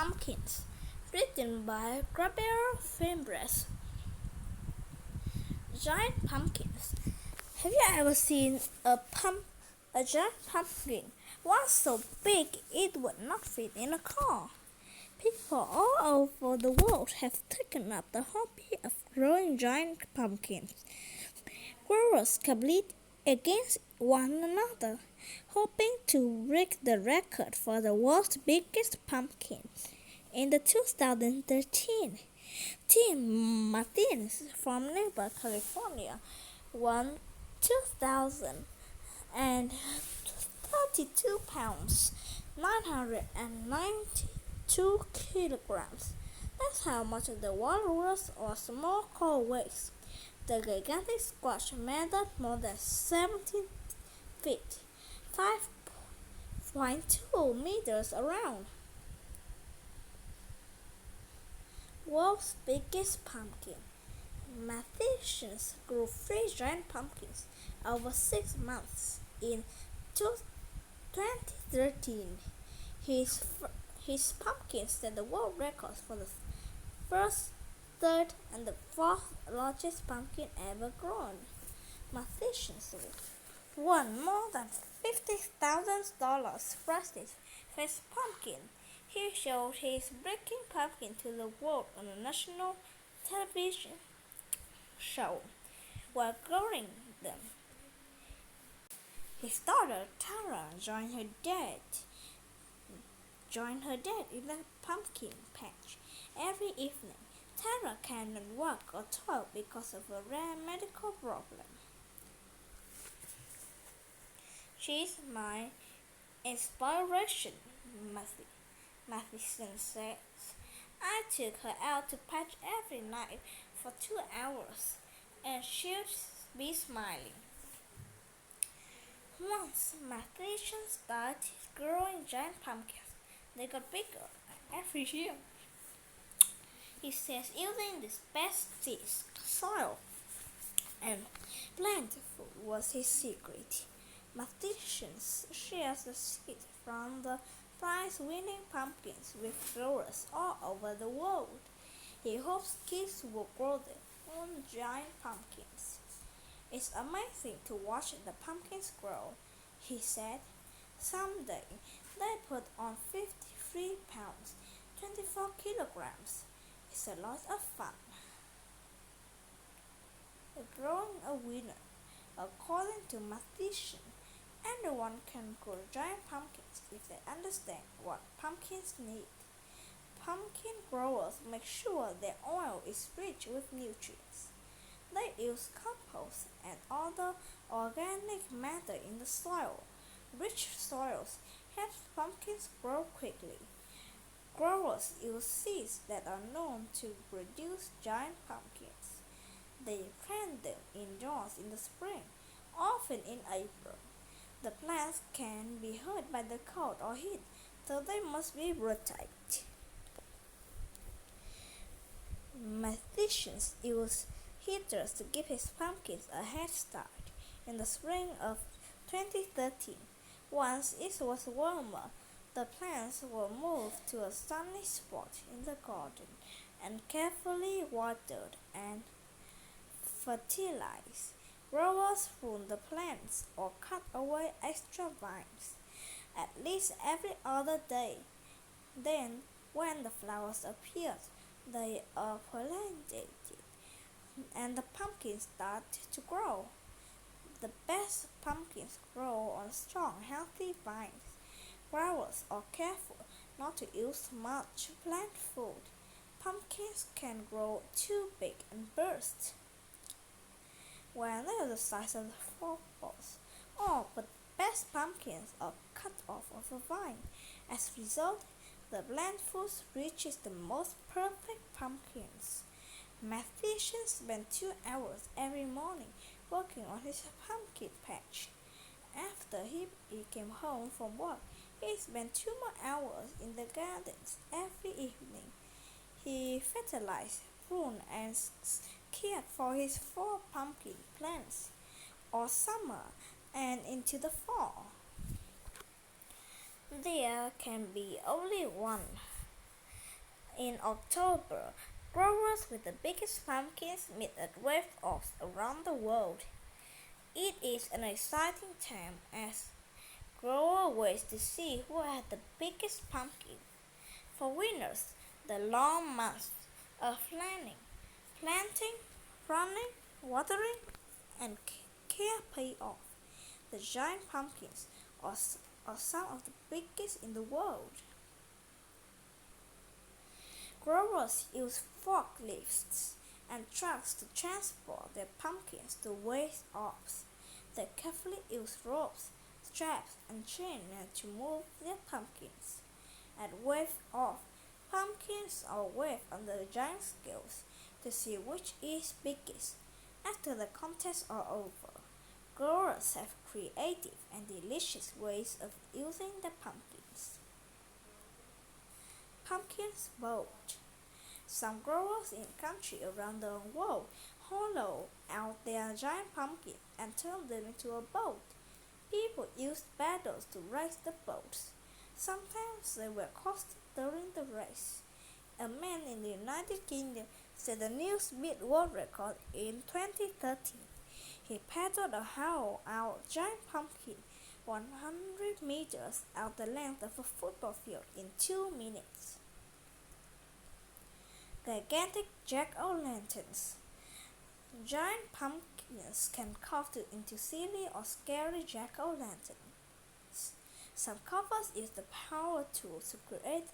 Pumpkins, written by Gabriel Fimbres. Giant pumpkins. Have you ever seen a giant pumpkin? One so big it would not fit in a car. People all over the world have taken up the hobby of growing giant pumpkins. Growers compete against one another, hoping to break the record for the world's biggest pumpkin. In the 2013, Tim Martins from Neighbor, California, won 2,032 pounds, 992 kilograms. That's how much the walrus or small coal weighs. The gigantic squash measured more than 17 feet, 5.2 meters around. World's biggest pumpkin. Mathematicians grew 3 giant pumpkins over 6 months in 2013. His pumpkins set the world records for the first, third, and the fourth largest pumpkin ever grown. Mathematicians won more than $50,000 prizes for his pumpkin. He showed his breaking pumpkin to the world on a national television show while growing them. His daughter Tara joined her dad in the pumpkin patch every evening. Tara cannot walk or talk because of a rare medical problem. She's my inspiration, Matheson says. I took her out to patch every night for 2 hours, and she'd be smiling. Once mathematicians started growing giant pumpkins, they got bigger every year. He says using this best soil and plant food was his secret. Mathematicians shares the seed from the prize-winning pumpkins with growers all over the world. He hopes kids will grow their own giant pumpkins. It's amazing to watch the pumpkins grow, he said. Someday they put on 53 pounds, 24 kilograms. It's a lot of fun. Growing a winner. According to mathematicians, anyone can grow giant pumpkins if they understand what pumpkins need. Pumpkin growers make sure their soil is rich with nutrients. They use compost and other organic matter in the soil. Rich soils help pumpkins grow quickly. Growers use seeds that are known to produce giant pumpkins. They plant them indoors in the spring, often in April. The plants can be hurt by the cold or heat, so they must be rooted. Mathematicians use heaters to give his pumpkins a head start. In the spring of 2013, once it was warmer, the plants were moved to a sunny spot in the garden and carefully watered and fertilized. Growers prune the plants or cut away extra vines at least every other day. Then, when the flowers appear, they are pollinated and the pumpkins start to grow. The best pumpkins grow on strong, healthy vines. Growers are careful not to use much plant food. Pumpkins can grow too big and burst when they are the size of footballs. But best pumpkins are cut off of a vine. As a result, the plant food reaches the most perfect pumpkins. Mathematicians spend 2 hours every morning working on his pumpkin patch. After he came home from work, he spent 2 more hours in the gardens every evening. He fertilized, pruned, and cared for his 4 pumpkin plants all summer and into the fall. There can be only one In October, growers with the biggest pumpkins meet at wave-offs around the world. It is an exciting time as growers wait to see who had the biggest pumpkin. For winners, the long months of planting, pruning, watering, and care pay off. The giant pumpkins are some of the biggest in the world. Growers use forklifts and trucks to transport their pumpkins to wave-offs. They carefully use ropes, straps, and chains to move their pumpkins. At wave-off, pumpkins are weighed on the giant scales to see which is biggest. After the contests are over, growers have creative and delicious ways of using the pumpkins. Pumpkins boat. Some growers in countries around the world hollow out their giant pumpkins and turn them into a boat. People used paddles to race the boats. Sometimes they were caught during the race. A man in the United Kingdom set a new speed world record in 2013. He paddled a hollow-out giant pumpkin 100 meters out the length of a football field in 2 minutes. Gigantic jack-o'-lanterns. Giant pumpkins can carve into silly or scary jack-o'-lanterns. Some carvers use the power tool to create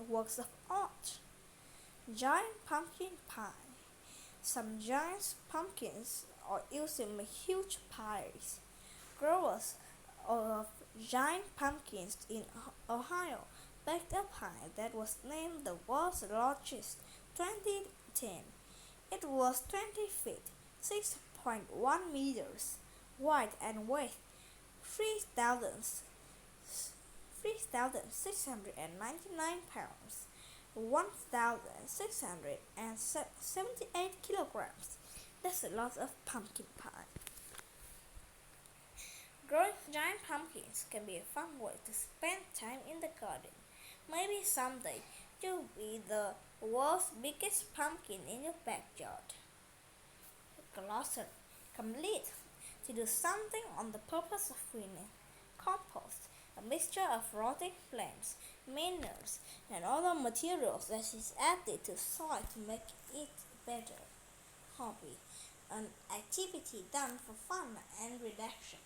works of art. Giant pumpkin pie. Some giant pumpkins are used to make huge pies. Growers of giant pumpkins in Ohio baked a pie that was named the world's largest 2010. It was 20 feet, 6.1 meters wide and weighed 3,699 pounds, 1,678 kilograms. That's a lot of pumpkin pie. Growing giant pumpkins can be a fun way to spend time in the garden. Maybe someday you'll be the world's biggest pumpkin in your backyard. Glossary. Complete. To do something on the purpose of winning. Compost. A mixture of rotting plants, manures, and other materials that is added to soil to make it better. Hobby. An activity done for fun and relaxation.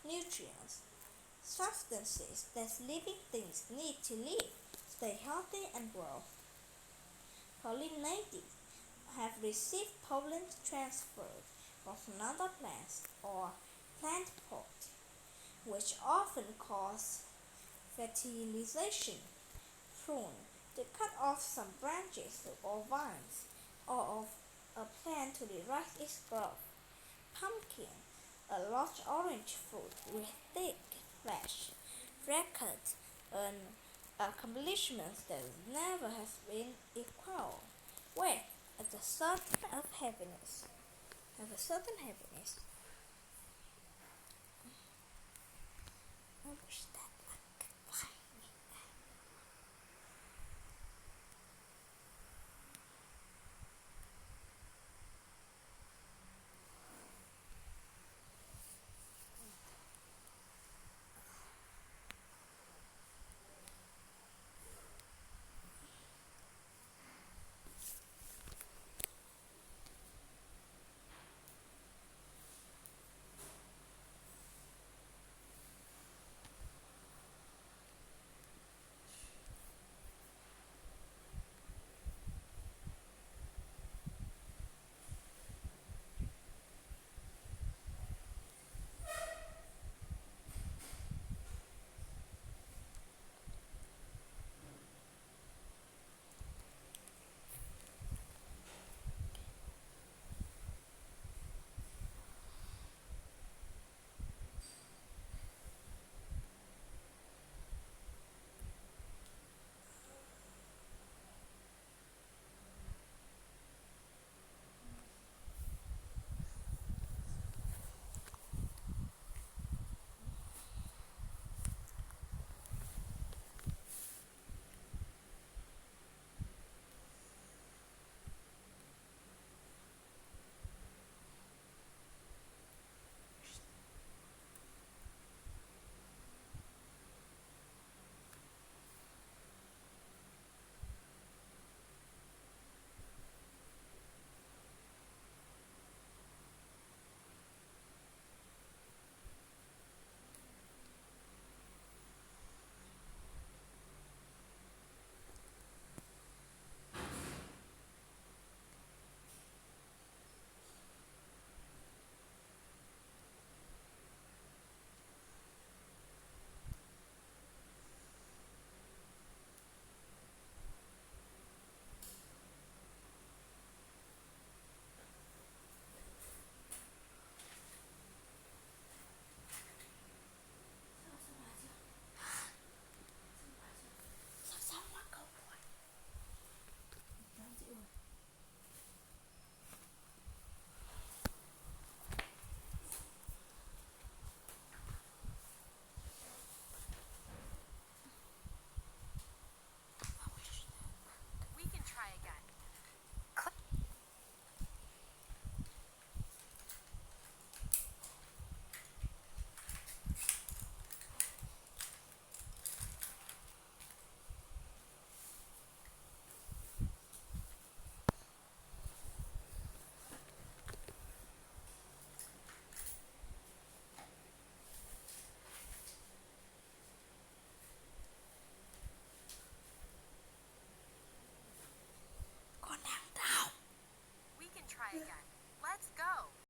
Nutrients. Substances that living things need to live, stay healthy and grow. Pollinating. Have received pollen transferred from another plant or plant pot, which often cause fertilization. Prune. To cut off some branches or vines or of a plant to direct its growth. Pumpkin. A large orange fruit with thick flesh, record an accomplishment that never has been equal. With a certain happiness. Understand?